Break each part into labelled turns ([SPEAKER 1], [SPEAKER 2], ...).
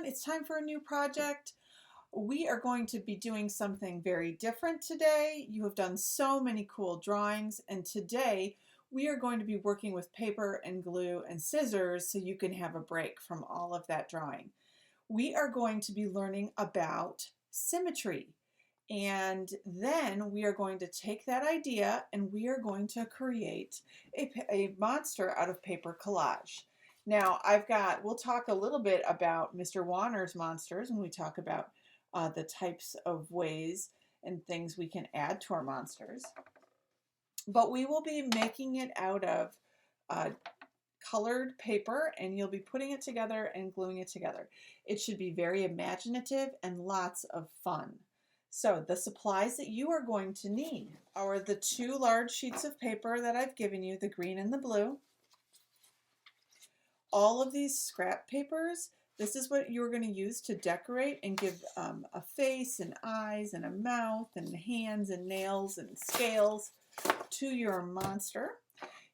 [SPEAKER 1] everyone, it's time for a new project. We are going to be doing something very different today. You have done so many cool drawings, and today we are going to be working with paper and glue and scissors so you can have a break from all of that drawing. We are going to be learning about symmetry, and then we are going to take that idea and we are going to create a monster out of paper collage. Now we'll talk a little bit about Mr. Warner's monsters when we talk about the types of ways and things we can add to our monsters. But we will be making it out of colored paper, and you'll be putting it together and gluing it together. It should be very imaginative and lots of fun. So the supplies that you are going to need are the two large sheets of paper that I've given you, the green and the blue. All of these scrap papers, this is what you're going to use to decorate and give a face and eyes and a mouth and hands and nails and scales to your monster.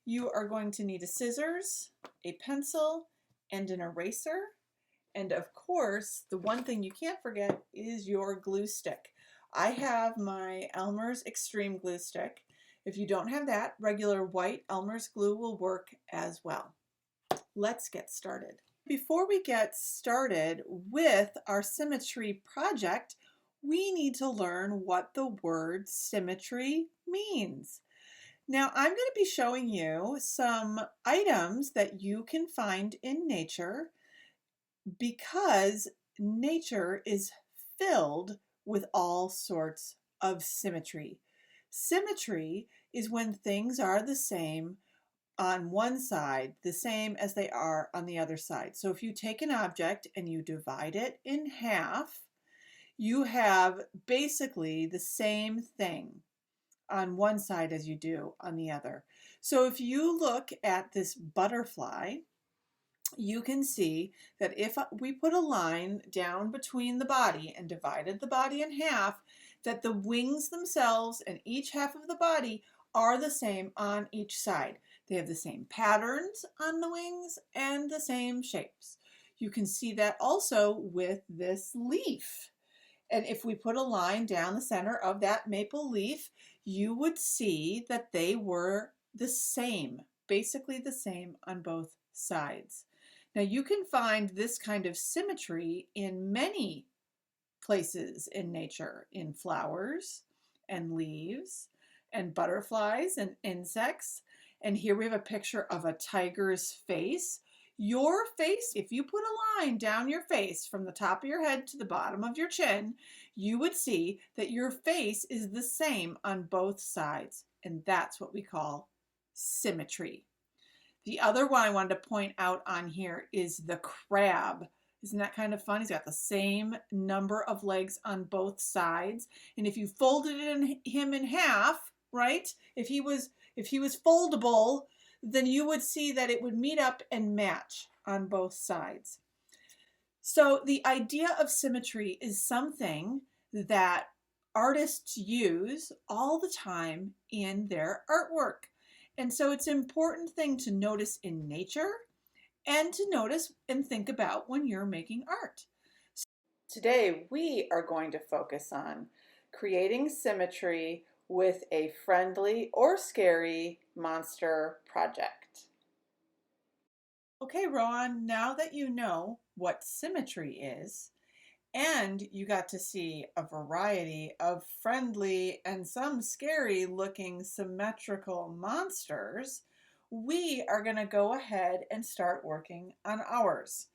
[SPEAKER 1] You are going to need a scissors, a pencil, and an eraser. And of course, the one thing you can't forget is your glue stick. I have my Elmer's Extreme glue stick. If you don't have that, regular white Elmer's glue will work as well. Let's get started. Before we get started with our symmetry project, we need to learn what the word symmetry means. Now, I'm going to be showing you some items that you can find in nature because nature is filled with all sorts of symmetry. Symmetry is when things are the same on one side, the same as they are on the other side. So if you take an object and you divide it in half, you have basically the same thing on one side as you do on the other. So if you look at this butterfly, you can see that if we put a line down between the body and divided the body in half, that the wings themselves and each half of the body are the same on each side. They have the same patterns on the wings and the same shapes. You can see that also with this leaf. And if we put a line down the center of that maple leaf, you would see that they were the same, basically the same on both sides. Now you can find this kind of symmetry in many places in nature, in flowers and leaves and butterflies and insects. And here we have a picture of a tiger's face. Your face, if you put a line down your face from the top of your head to the bottom of your chin, you would see that your face is the same on both sides. And that's what we call symmetry. The other one I wanted to point out on here is the crab. Isn't that kind of fun? He's got the same number of legs on both sides. And if you folded him in half, right? If he was foldable, then you would see that it would meet up and match on both sides. So the idea of symmetry is something that artists use all the time in their artwork. And so it's an important thing to notice in nature and to notice and think about when you're making art. Today we are going to focus on creating symmetry with a friendly or scary monster project. Okay, Rowan, now that you know what symmetry is, and you got to see a variety of friendly and some scary looking symmetrical monsters, we are going to go ahead and start working on ours.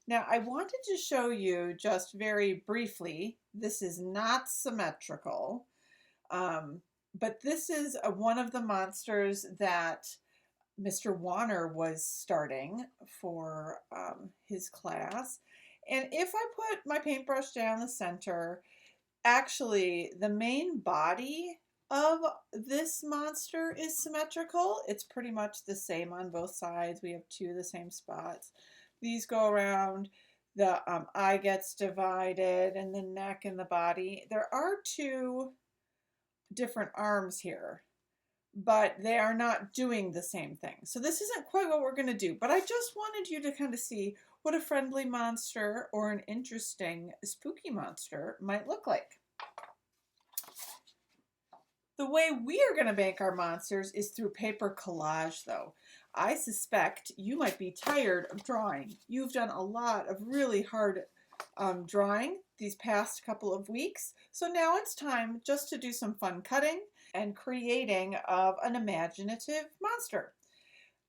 [SPEAKER 1] Now, I wanted to show you just very briefly, this is not symmetrical. But this is one of the monsters that Mr. Warner was starting for his class. And if I put my paintbrush down the center, actually the main body of this monster is symmetrical. It's pretty much the same on both sides. We have two of the same spots. These go around, the eye gets divided, and the neck and the body. There are two different arms here, but they are not doing the same thing. So this isn't quite what we're going to do, but I just wanted you to kind of see what a friendly monster or an interesting spooky monster might look like. The way we are going to make our monsters is through paper collage, though. I suspect you might be tired of drawing. You've done a lot of really hard drawing these past couple of weeks. So now it's time just to do some fun cutting and creating of an imaginative monster.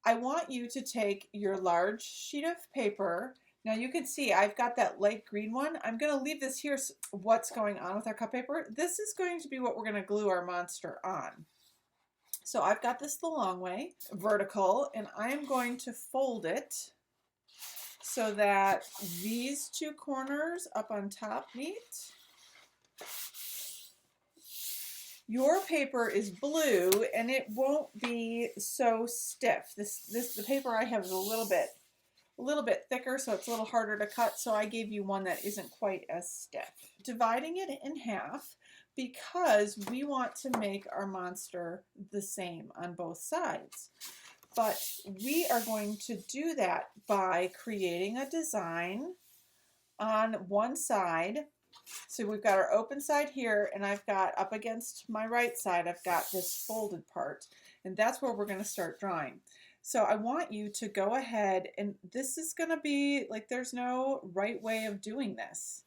[SPEAKER 1] I want you to take your large sheet of paper. Now you can see I've got that light green one. I'm going to leave this here, what's going on with our cut paper. This is going to be what we're going to glue our monster on. So I've got this the long way, vertical, and I'm going to fold it so that these two corners up on top meet. Your paper is blue and it won't be so stiff. The paper I have is a little bit thicker, so it's a little harder to cut, so I gave you one that isn't quite as stiff. Dividing it in half because we want to make our monster the same on both sides. But we are going to do that by creating a design on one side. So we've got our open side here, and I've got up against my right side, I've got this folded part, and that's where we're going to start drawing. So I want you to go ahead, and this is going to be like, there's no right way of doing this.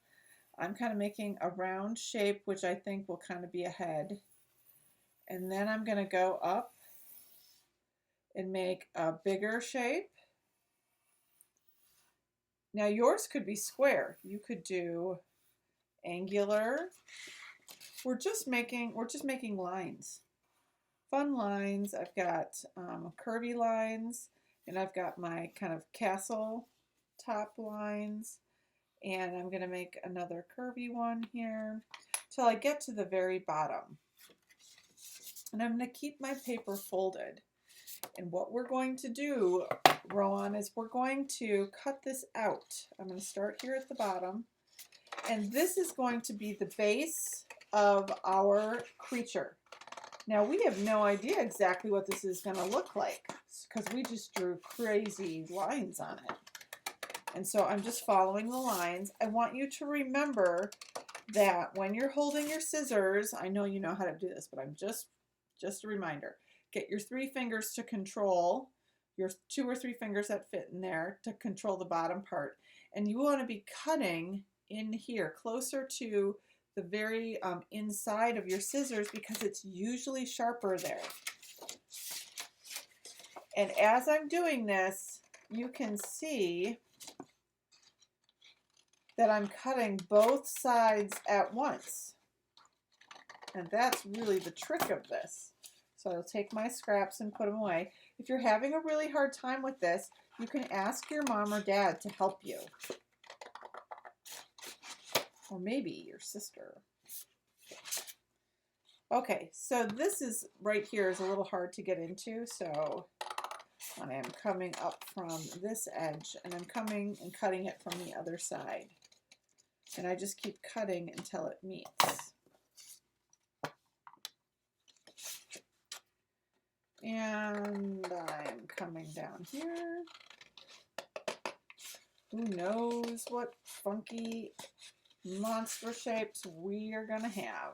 [SPEAKER 1] I'm kind of making a round shape, which I think will kind of be a head. And then I'm going to go up and make a bigger shape. Now yours could be square. You could do angular. We're just making lines. Fun lines. I've got curvy lines, and I've got my kind of castle top lines, and I'm going to make another curvy one here till I get to the very bottom. And I'm going to keep my paper folded. And what we're going to do, Rowan, is we're going to cut this out. I'm going to start here at the bottom, and this is going to be the base of our creature. Now we have no idea exactly what this is going to look like because we just drew crazy lines on it. And so I'm just following the lines. I want you to remember that when you're holding your scissors, I know you know how to do this, but I'm just a reminder. Get your 3 fingers to control, your 2 or 3 fingers that fit in there to control the bottom part. And you want to be cutting in here closer to the very inside of your scissors because it's usually sharper there. And as I'm doing this, you can see that I'm cutting both sides at once. And that's really the trick of this. So I'll take my scraps and put them away. If you're having a really hard time with this, you can ask your mom or dad to help you. Or maybe your sister. Okay, so this is right here is a little hard to get into, so I am coming up from this edge and I'm coming and cutting it from the other side. And I just keep cutting until it meets. And I'm coming down here. Who knows what funky monster shapes we are going to have.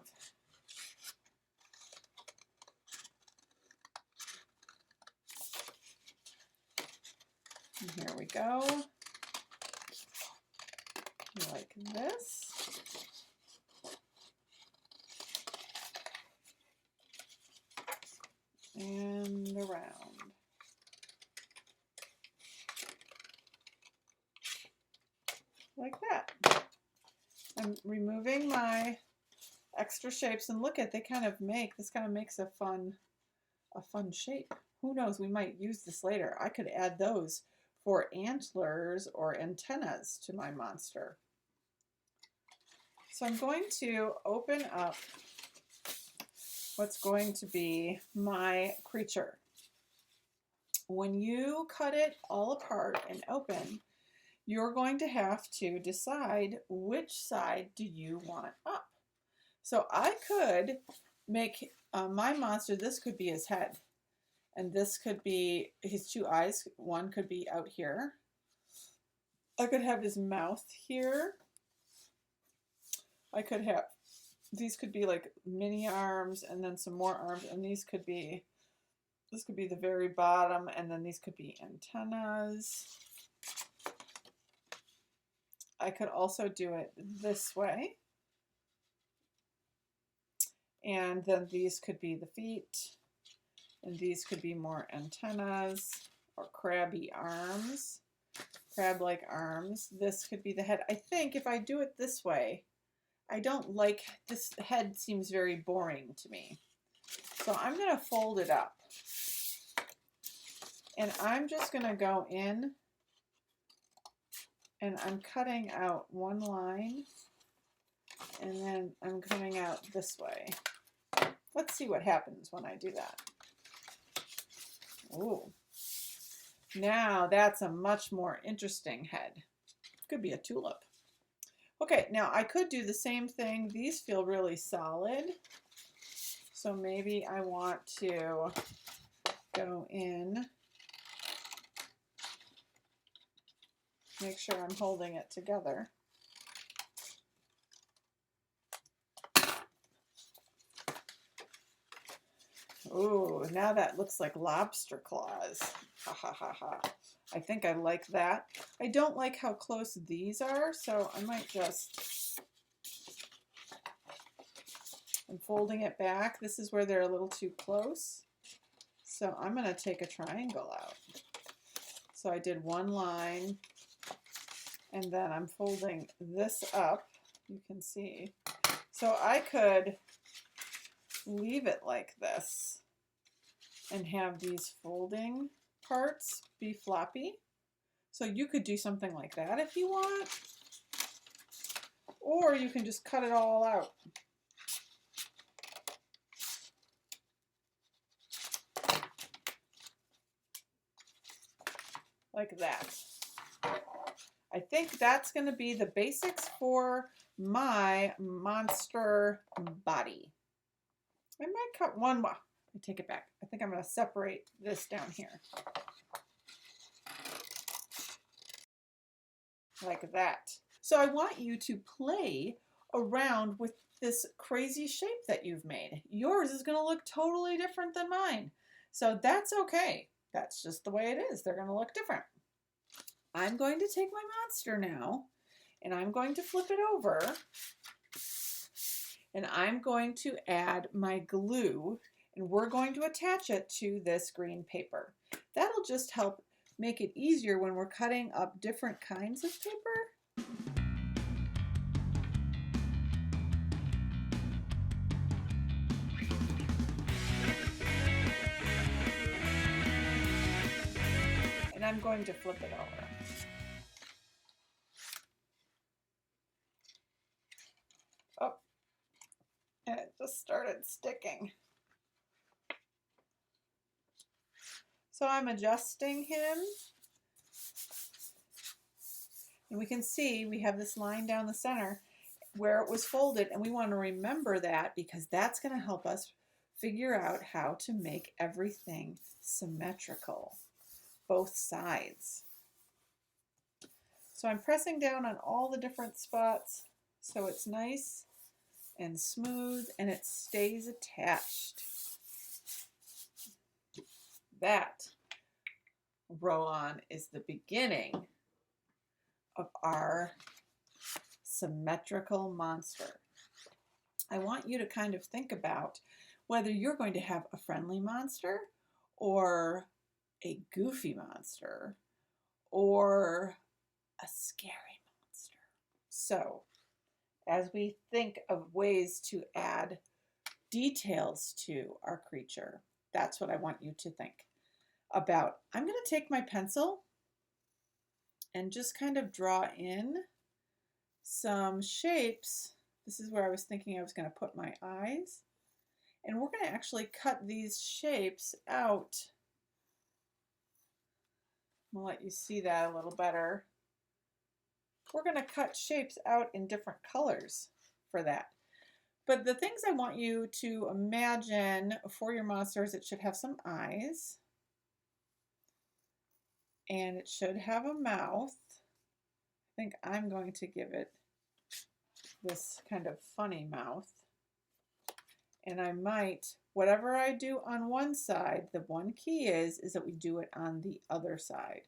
[SPEAKER 1] And here we go. Like this. And around. Like that. I'm removing my extra shapes, and look at, this kind of makes a fun shape. Who knows, we might use this later. I could add those for antlers or antennas to my monster. So I'm going to open up what's going to be my creature. When you cut it all apart and open, you're going to have to decide which side do you want up. So I could make my monster, this could be his head, and this could be his 2 eyes. One could be out here, I could have his mouth here. I could have, these could be like mini arms and then some more arms, and these could be, this could be the very bottom, and then these could be antennas. I could also do it this way. And then these could be the feet, and these could be more antennas or crabby arms, crab-like arms. This could be the head. I think if I do it this way, I don't like, this head seems very boring to me. So I'm going to fold it up. And I'm just going to go in and I'm cutting out one line, and then I'm coming out this way. Let's see what happens when I do that. Ooh. Now that's a much more interesting head. Could be a tulip. Okay, now I could do the same thing. These feel really solid. So maybe I want to go in, make sure I'm holding it together. Ooh, now that looks like lobster claws. Ha ha ha ha. I think I like that. I don't like how close these are, so I might just, I'm folding it back. This is where they're a little too close. So I'm going to take a triangle out. So I did one line, and then I'm folding this up, you can see. So I could leave it like this and have these folding parts be floppy. So you could do something like that if you want, or you can just cut it all out. Like that. I think that's going to be the basics for my monster body. I might cut one more. I take it back. I think I'm going to separate this down here. Like that. So I want you to play around with this crazy shape that you've made. Yours is going to look totally different than mine. So that's okay. That's just the way it is. They're going to look different. I'm going to take my monster now, and I'm going to flip it over, and I'm going to add my glue, and we're going to attach it to this green paper. That'll just help make it easier when we're cutting up different kinds of paper. And I'm going to flip it over. Oh, and it just started sticking. So I'm adjusting him. And we can see we have this line down the center where it was folded, and we want to remember that because that's going to help us figure out how to make everything symmetrical, both sides. So I'm pressing down on all the different spots so it's nice and smooth and it stays attached. That, Rowan, is the beginning of our symmetrical monster. I want you to kind of think about whether you're going to have a friendly monster or a goofy monster or a scary monster. So as we think of ways to add details to our creature, that's what I want you to think about. I'm going to take my pencil and just kind of draw in some shapes. This is where I was thinking I was going to put my eyes. And we're going to actually cut these shapes out. I'll let you see that a little better. We're going to cut shapes out in different colors for that. But the things I want you to imagine for your monsters, it should have some eyes. And it should have a mouth. think I'm going to give it this kind of funny mouth. And I might, whatever I do on one side, the one key is that we do it on the other side.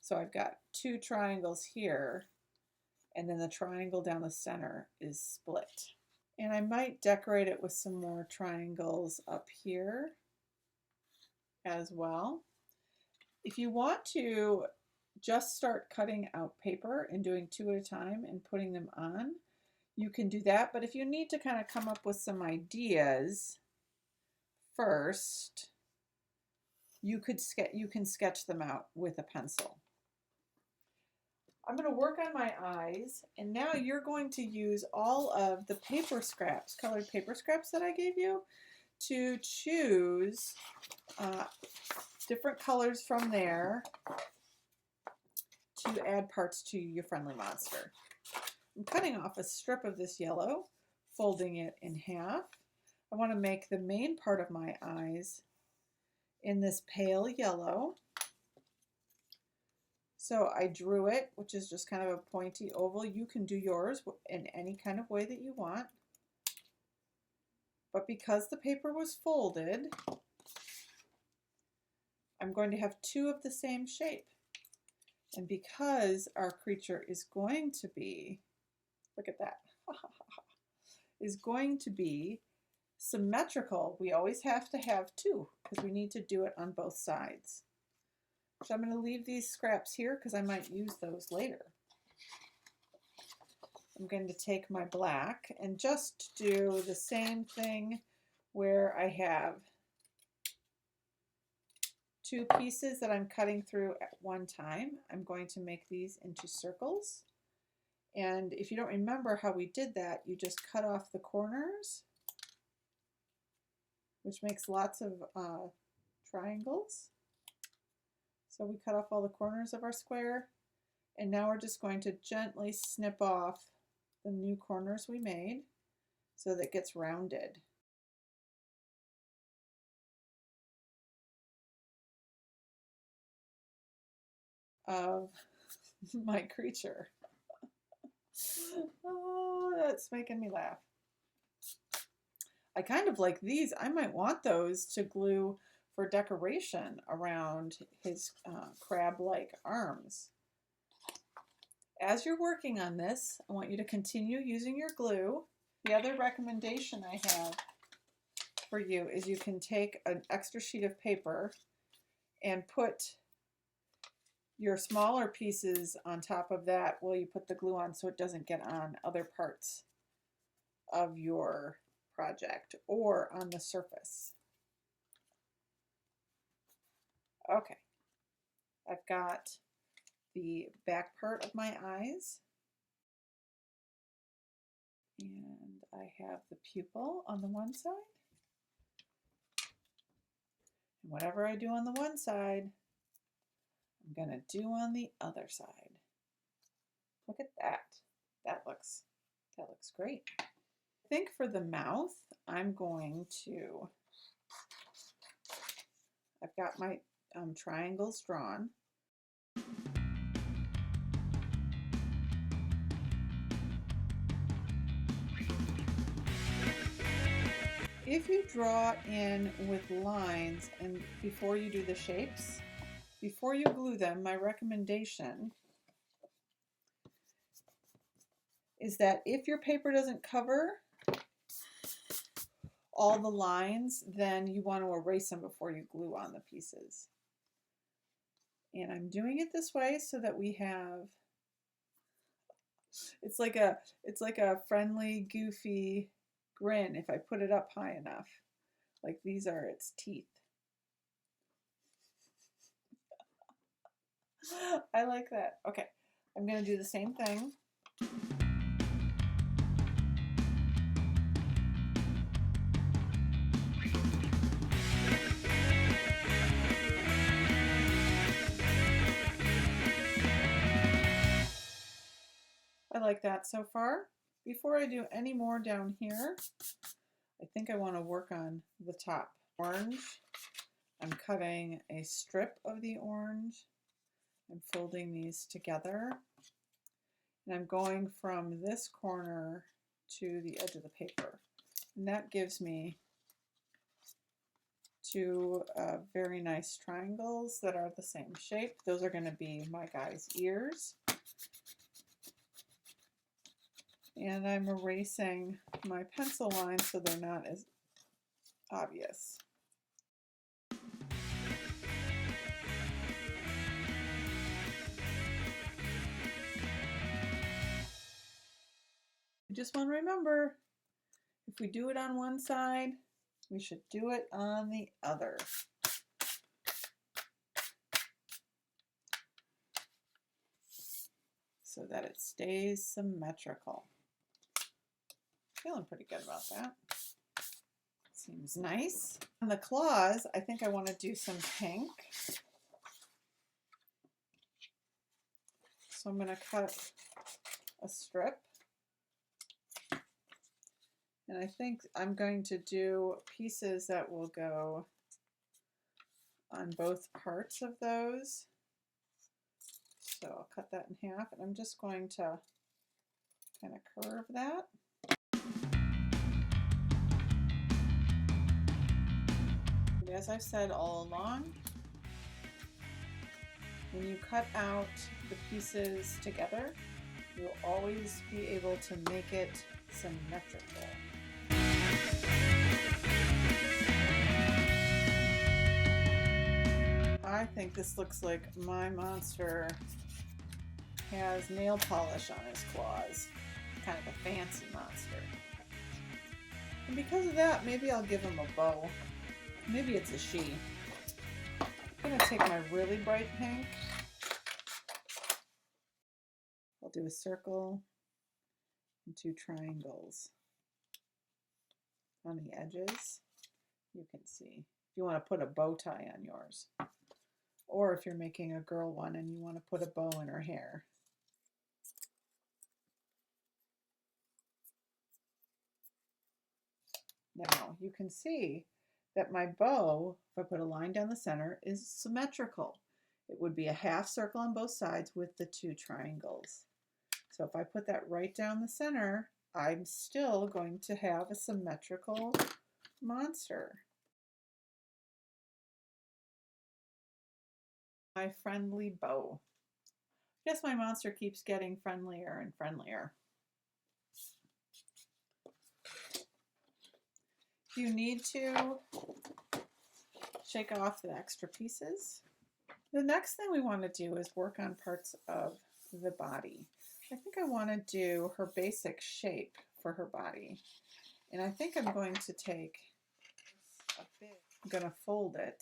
[SPEAKER 1] So I've got two triangles here, and then the triangle down the center is split. And I might decorate it with some more triangles up here as well. If you want to just start cutting out paper and doing two at a time and putting them on, you can do that. But if you need to kind of come up with some ideas first, you can sketch them out with a pencil. I'm going to work on my eyes, and now you're going to use all of the paper scraps, colored paper scraps that I gave you, to choose different colors from there to add parts to your friendly monster. I'm cutting off a strip of this yellow, folding it in half. I want to make the main part of my eyes in this pale yellow. So I drew it, which is just kind of a pointy oval. You can do yours in any kind of way that you want. But because the paper was folded, I'm going to have two of the same shape. And because our creature is going to be, look at that, is going to be symmetrical, we always have to have two because we need to do it on both sides. So I'm going to leave these scraps here because I might use those later. I'm going to take my black and just do the same thing where I have two pieces that I'm cutting through at one time. I'm going to make these into circles. And if you don't remember how we did that, you just cut off the corners, which makes lots of triangles. So we cut off all the corners of our square, and now we're just going to gently snip off the new corners we made so that it gets rounded. Of my creature. Oh, that's making me laugh. I kind of like these. I might want those to glue for decoration around his crab-like arms. As you're working on this, I want you to continue using your glue. The other recommendation I have for you is you can take an extra sheet of paper and put your smaller pieces on top of that while you put the glue on so it doesn't get on other parts of your project or on the surface. Okay, I've got the back part of my eyes, and I have the pupil on the one side, and whatever I do on the one side, I'm going to do on the other side. Look at that. That looks great. I think for the mouth, I'm going to, I've got my triangles drawn. If you draw in with lines and before you do the shapes, before you glue them, my recommendation is that if your paper doesn't cover all the lines, then you want to erase them before you glue on the pieces. And I'm doing it this way so that we have, it's like a friendly, goofy grin if I put it up high enough. Like these are its teeth. I like that. Okay, I'm going to do the same thing. I like that so far. Before I do any more down here, I think I want to work on the top. Orange, I'm cutting a strip of the orange and folding these together. And I'm going from this corner to the edge of the paper. And that gives me two very nice triangles that are the same shape. Those are going to be my guy's ears. And I'm erasing my pencil lines so they're not as obvious. You just want to remember, if we do it on one side, we should do it on the other. So that it stays symmetrical. Feeling pretty good about that. Seems nice. On the claws, I think I want to do some pink. So I'm going to cut a strip. And I think I'm going to do pieces that will go on both parts of those. So I'll cut that in half, and I'm just going to kind of curve that. And as I've said all along, when you cut out the pieces together, you'll always be able to make it symmetrical. I think this looks like my monster has nail polish on his claws. Kind of a fancy monster. And because of that, maybe I'll give him a bow. Maybe it's a she. I'm going to take my really bright pink. I'll do a circle and two triangles on the edges. You can see. If you want to put a bow tie on yours. Or if you're making a girl one and you want to put a bow in her hair. Now you can see that my bow, if I put a line down the center, is symmetrical. It would be a half circle on both sides with the two triangles. So if I put that right down the center, I'm still going to have a symmetrical monster. My friendly bow. I guess my monster keeps getting friendlier and friendlier. You need to shake off the extra pieces. The next thing we want to do is work on parts of the body. I think I want to do her basic shape for her body. And I think I'm going to take a bit, I'm going to fold it.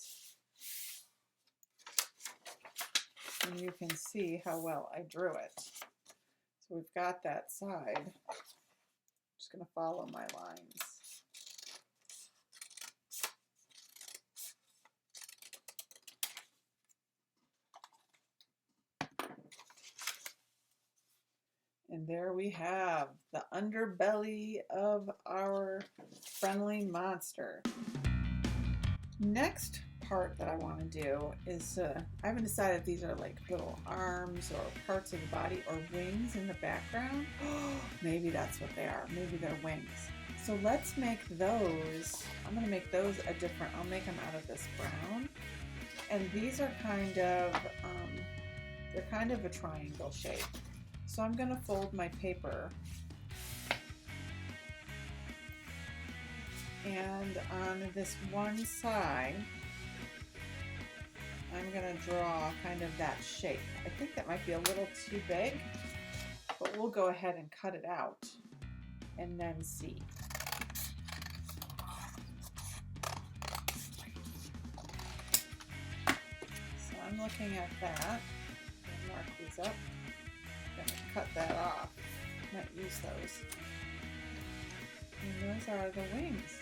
[SPEAKER 1] And you can see how well I drew it. So we've got that side. I'm just going to follow my lines. And there we have the underbelly of our friendly monster. Next part that I want to do is, I haven't decided if these are like little arms or parts of the body or wings in the background. Maybe that's what they are. Maybe they're wings. So let's make those. I'm going to make those a different, I'll make them out of this brown. And these are kind of, they're kind of a triangle shape. So I'm going to fold my paper, and on this one side I'm going to draw kind of that shape. I think that might be a little too big, but we'll go ahead and cut it out and then see. So I'm looking at that and mark these up. I'm going to cut that off. Might use those. And those are the wings.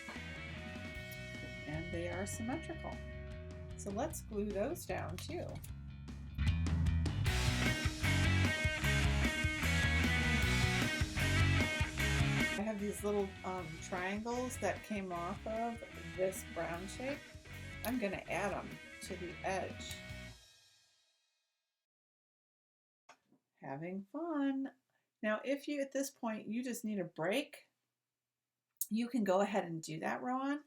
[SPEAKER 1] And they are symmetrical. So let's glue those down too. I have these little triangles that came off of this brown shape. I'm going to add them to the edge. Having fun. Now, if you, at this point, you just need a break, you can go ahead and do that, Rowan.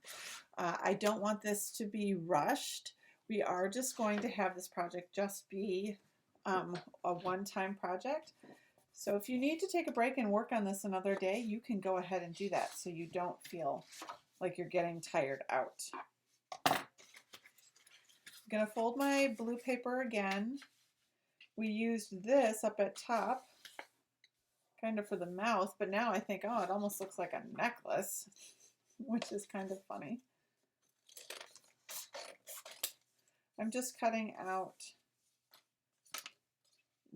[SPEAKER 1] I don't want this to be rushed. We are just going to have this project just be a one-time project. So if you need to take a break and work on this another day, you can go ahead and do that so you don't feel like you're getting tired out. I'm going to fold my blue paper again. We used this up at top kind of for the mouth, but now I think, oh, it almost looks like a necklace, which is kind of funny. I'm just cutting out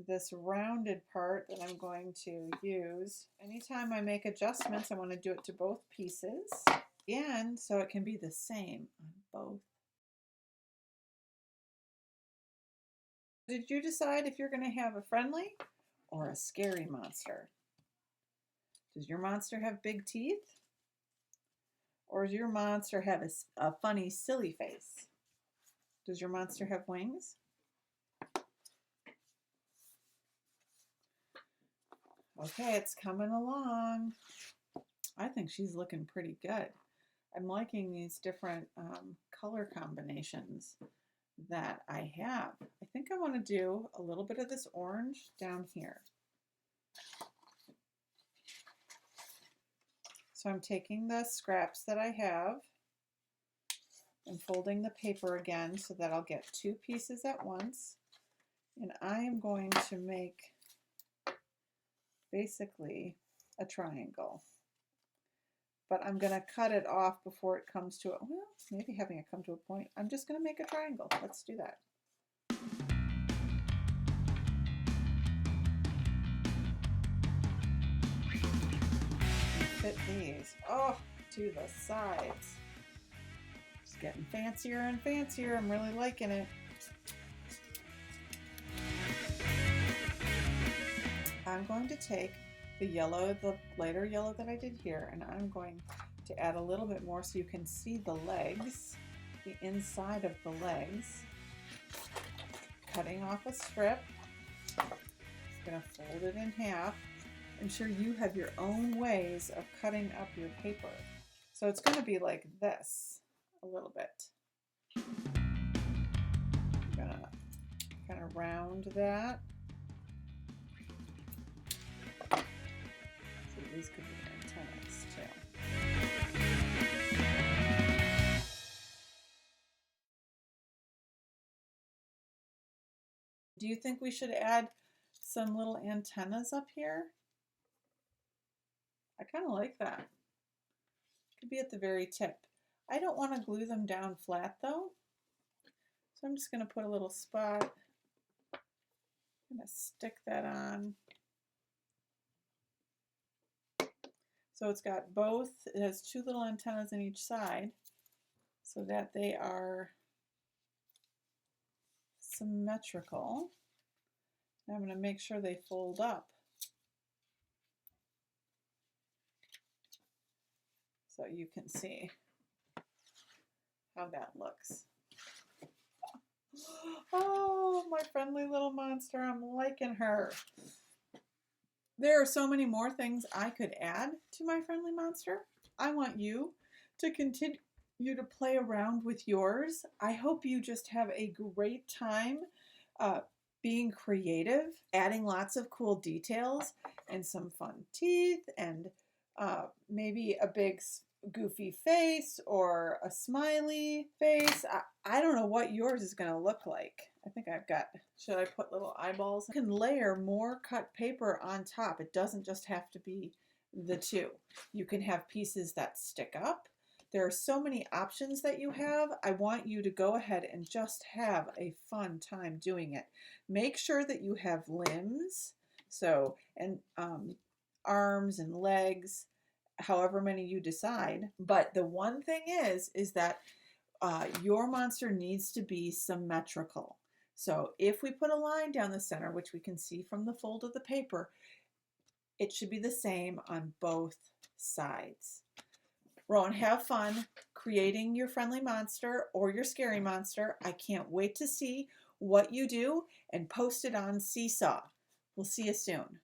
[SPEAKER 1] this rounded part that I'm going to use. Anytime I make adjustments, I want to do it to both pieces, and so it can be the same on both. Did you decide if you're going to have a friendly or a scary monster? Does your monster have big teeth? Or does your monster have a funny, silly face? Does your monster have wings? Okay, it's coming along. I think she's looking pretty good. I'm liking these different color combinations that I have. I think I want to do a little bit of this orange down here. So I'm taking the scraps that I have and folding the paper again so that I'll get two pieces at once. And I am going to make basically a triangle. But I'm going to cut it off before it comes to it. Well, maybe having it come to a point. I'm just going to make a triangle. Let's do that. Fit these, to the sides. It's getting fancier and fancier. I'm really liking it. I'm going to take the yellow, the lighter yellow that I did here, and I'm going to add a little bit more so you can see the legs, the inside of the legs. Cutting off a strip. I'm going to fold it in half. I'm sure you have your own ways of cutting up your paper. So it's going to be like this a little bit. I'm going to kind of round that. So these could be antennas too. Do you think we should add some little antennas up here? I kind of like that. Could be at the very tip. I don't want to glue them down flat though. So I'm just going to put a little spot. I'm going to stick that on. So it's got both, it has two little antennas on each side so that they are symmetrical. And I'm going to make sure they fold up. So you can see how that looks. Oh, my friendly little monster, I'm liking her. There are so many more things I could add to my friendly monster. I want you to continue to play around with yours. I hope you just have a great time being creative, adding lots of cool details and some fun teeth and maybe a big goofy face or a smiley face. I don't know what yours is going to look like. I think I've got, should I put little eyeballs? You can layer more cut paper on top. It doesn't just have to be the two. You can have pieces that stick up. There are so many options that you have. I want you to go ahead and just have a fun time doing it. Make sure that you have limbs, so, and arms and legs, however many you decide. But the one thing is that your monster needs to be symmetrical. So if we put a line down the center, which we can see from the fold of the paper, it should be the same on both sides. Rowan, have fun creating your friendly monster or your scary monster. I can't wait to see what you do and post it on Seesaw. We'll see you soon.